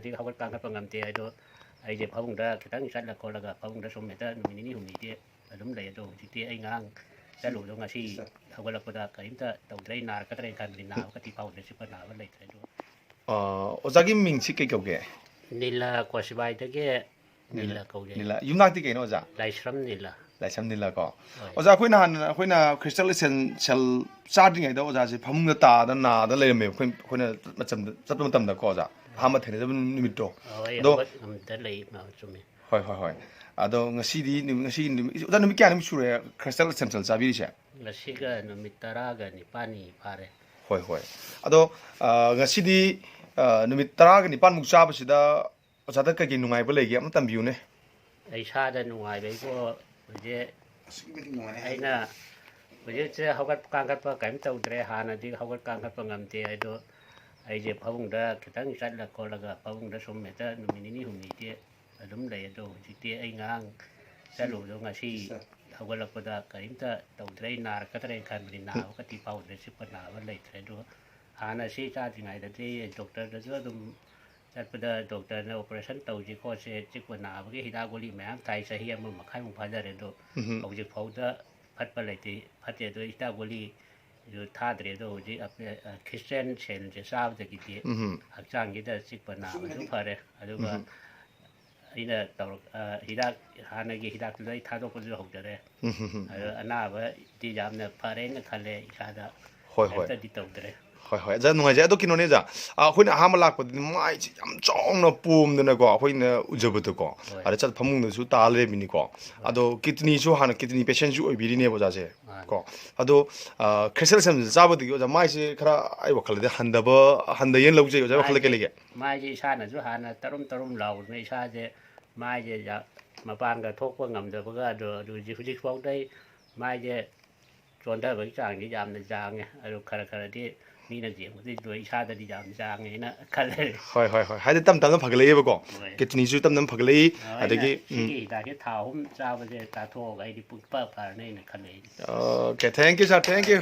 ที่เขาก็ตั้งกับงามเตียโดไอ้เจ็บพะวงดาตั้งชั้นละคนละกับพะวงดาสมเด็จหนุ่มนี่หุ่นนี่เดียล้มเลยโดที่เตียไอ้งางจะหลุดลงอาชีเขาก็ละคนละก็ยิ่งจะต้องได้นาก็ได้การเป็นนาก็ที่เผาในสิบนาวันเลยโด오자기 민치 깨교게 นี่ละกว่าสบายแต่แกนี่ละเขาเลย 닐라 유낙티 깨노 오자 ไล่ซ้ำนี่ละ 라이참 닐라고 오자 코이나 크리스탈리센 셀 사딩에도 오자지 밤มื้อตาดนาดเลยเม코이나 맞점 잡던 땀다 거자 하마 테네 잡은 미도 เอาไว้เอาแต่เลยมาสมัย 호이 아도 ngasi 오자 놈이 깨 아니면 추래 크리스탈 센터 자비리샤 แล้วสิก็นุ่มตารากันนี่ป้านี่พาเลย 호이 아도 ngasi디 놈이 따라가 니pan 묵 잡으시다 오자다 까기 누가이 벌레기 아무 땀 비우네 ไอ้ชาติหน่วยไปก็เดี๋ยวไอ้น่ะเดี๋ยวจะเขาก็การกัดปะกันเจ้าเดรหานะที่เขาก็การกัดปะงามเตียไอ้ตัวไอ้เจ็บพะวงดาตั้งชั้นละคนละกับพะวงดาสมเด็จหนุ่มนี่หุ่นนี่เดียล้มเลยโดที่เตียไอ้งางจะหลุดลงอาชีเขาก็ละคนละก็ยิ่งจะต้องได้นาก็ได้การเป็นนาก็ที่เผาในสิบนาวันเลยไอ้ตัวหาอาชีพชาติไหนแต่ที่ด็อกเตอร์จะต้องจัดประเดี๋ยวด็อกเตอร์ในโอเปอเรชั่นตัวที่เขาเสียจิกวันนาเมื่อกี้ฮิดากุลีแม่ไทยเสียมันมาขายมุงพันธุ์อะไรตัวเอาจิกเขาจะพัดไปเลยที่พัดเจอตัวฮิดากุลีอยู่ท่าเรือตัวที่คริสเตียนเชนจะทราบจากกี่ทีหักจ้างกี่แต่จิกวันนามันทุกพาเลยอะไรว่าไอ้เนี่ยตัวฮิดาหาในกี่ฮิดาตัวที่ท่าตัวคนจะหกจะเลยอันน่าว่าที่ยามเนี่ยพาเรนกันคันเลยชาดาแต่ที่ตัวเลย호이 자 누가 이제 또 기노네자 아 코이나 하말락 거든 마이 얌쫑너 뿜드나고 코이나 우저부터고 아래차 밥먹는 수 달레비니고 아도 키드니 주 하나 키드니 페션 주 비리네 보자제 고 아도 크리스탈 잡어도 자 마이시 카라 아이 wakhal데 한다 yen lokje 자 wakhal게 lege ไม่ใช่ชาตินะสุฮานะตรุ่มเราในชาติไม่ใช่จะมาปานกับทกพวกงำเดี๋ยวพวกก็ดูจิฟองได้ไม่ใช่ชวนได้บางอย่างที่ยามในจางไงอะไรคาราที่นี่นั่นเสียงที่โดยชาติที่ยามจางไงนะคันเลย 호이 하여튼 땀땀은 박을래 해보고 키드니 주 땀땀 박을래 아되게 ที่ตาที่เท้าผมเจ้าไปเจอตาโทไอ้ที่ปุ๊บปั๊บผ่านในคันเลย 오케이 땡큐 자 땡큐